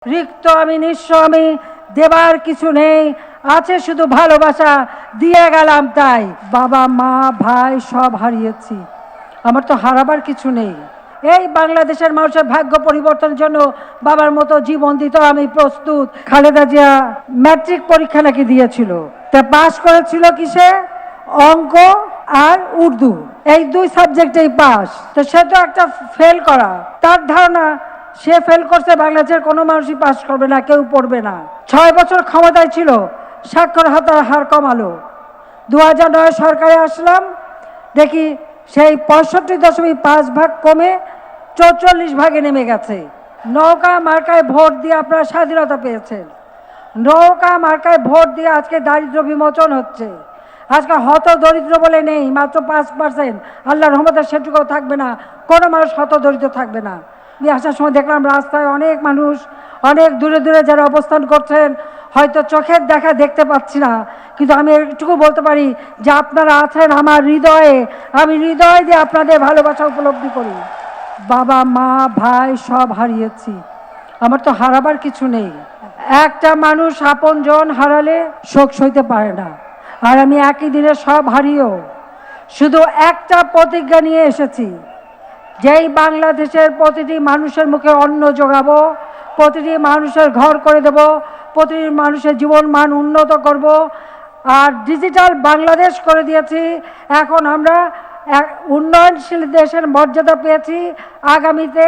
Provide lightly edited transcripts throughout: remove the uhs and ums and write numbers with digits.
রিক্ত আমি নিঃস্ব আমি, দেবার কিছু নেই, আছে শুধু ভালোবাসা, দিয়ে গেলাম তাই। বাবা মা ভাই সব হারিয়েছি, আমার তো হারাবার কিছু নেই। এই বাংলাদেশের মানুষের ভাগ্য পরিবর্তনের জন্য বাবার মতো জীবন দিতে আমি প্রস্তুত। খালেদা জিয়া ম্যাট্রিক পরীক্ষা নাকি দিয়েছিল, তা পাশ করেছিল কিসে? অঙ্ক আর উর্দু, এই দুই সাবজেক্টেই পাস। তো সে তো একটা ফেল করা, তার ধারণা সে ফেল করছে, বাংলাদেশের কোনো মানুষই পাস করবে না, কেউ পড়বে না। 6 বছর ক্ষমতায় ছিল, সাক্ষরতার হার কমালো। 2009 সরকারে আসলাম, দেখি সেই 65.5% কমে 44 ভাগে নেমে গেছে। নৌকা মার্কায় ভোট দিয়ে আপনারা স্বাধীনতা পেয়েছেন, নৌকা মার্কায় ভোট দিয়ে আজকে দারিদ্র বিমোচন হচ্ছে। আজকে হত দরিদ্র বলে নেই, মাত্র 5%। আল্লাহর রহমতে সেটুকুও থাকবে না, কোনো মানুষ হত দরিদ্র থাকবে না। আমি আসার সময় দেখলাম রাস্তায় অনেক মানুষ, অনেক দূরে দূরে যারা অবস্থান করছেন, হয়তো চোখের দেখা দেখতে পাচ্ছি না, কিন্তু আমি একটুকু বলতে পারি যে আপনারা আছেন আমার হৃদয়ে। আমি হৃদয় দিয়ে আপনাদের ভালোবাসা উপলব্ধি করি। বাবা মা ভাই সব হারিয়েছি, আমার তো হারাবার কিছু নেই। একটা মানুষ আপনজন হারালে শোক সইতে পারে না, আর আমি একই দিনে সব হারিয়েও শুধু একটা প্রতিজ্ঞা নিয়ে এসেছি, যেই বাংলাদেশের প্রতিটি মানুষের মুখে অন্ন যোগাবো, প্রতিটি মানুষের ঘর করে দেব, প্রতিটি মানুষের জীবন মান উন্নত করব। আর ডিজিটাল বাংলাদেশ করে দিয়েছি, এখন আমরা উন্নয়নশীল দেশের মর্যাদা পেয়েছি। আগামীতে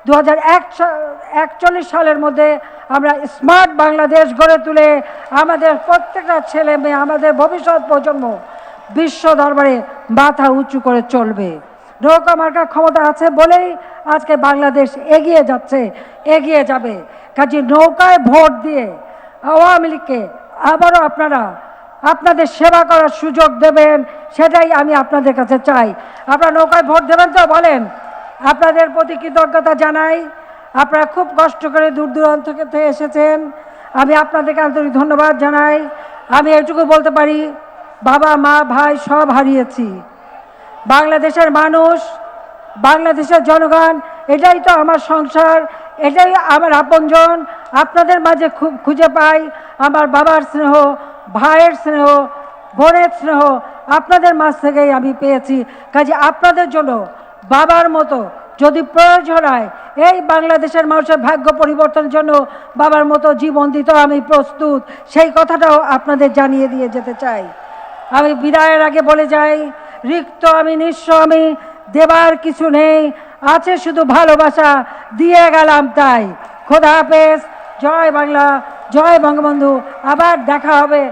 2041 সালের মধ্যে আমরা স্মার্ট বাংলাদেশ গড়ে তুলে আমাদের প্রত্যেকটা ছেলে মেয়ে, আমাদের ভবিষ্যৎ প্রজন্ম বিশ্ব দরবারে মাথা উঁচু করে চলবে। নৌকা মার্কা ক্ষমতা আছে বলেই আজকে বাংলাদেশ এগিয়ে যাচ্ছে, এগিয়ে যাবে। কাজে নৌকায় ভোট দিয়ে আওয়ামী লীগকে আবারও আপনারা আপনাদের সেবা করার সুযোগ দেবেন, সেটাই আমি আপনাদের কাছে চাই। আপনারা নৌকায় ভোট দেবেন তো? বলেন। আপনাদের প্রতি কৃতজ্ঞতা জানাই, আপনারা খুব কষ্ট করে দূর দূরান্ত থেকে এসেছেন, আমি আপনাদেরকে আন্তরিক ধন্যবাদ জানাই। আমি এটুকু বলতে পারি, বাবা মা ভাই সব হারিয়েছি, বাংলাদেশের মানুষ, বাংলাদেশের জনগণ, এটাই তো আমার সংসার, এটাই আমার আপনজন। আপনাদের মাঝে খুব খুঁজে পাই আমার বাবার স্নেহ, ভাইয়ের স্নেহ, বোনের স্নেহ, আপনাদের মাঝ থেকেই আমি পেয়েছি। কাজে আপনাদের জন্য বাবার মতো যদি প্রয়োজন হয়, এই বাংলাদেশের মানুষের ভাগ্য পরিবর্তনের জন্য বাবার মতো জীবন দিতেও আমি প্রস্তুত, সেই কথাটাও আপনাদের জানিয়ে দিয়ে যেতে চাই। আমি বিদায়ের আগে বলে যাই, রিক্ত আমি নিঃস্ব আমি, দেবার কিছু নেই, আছে শুধু ভালোবাসা, দিয়ে গেলাম তাই। খোদা হাফেজ, জয় বাংলা, জয় বঙ্গবন্ধু। আবার দেখা হবে।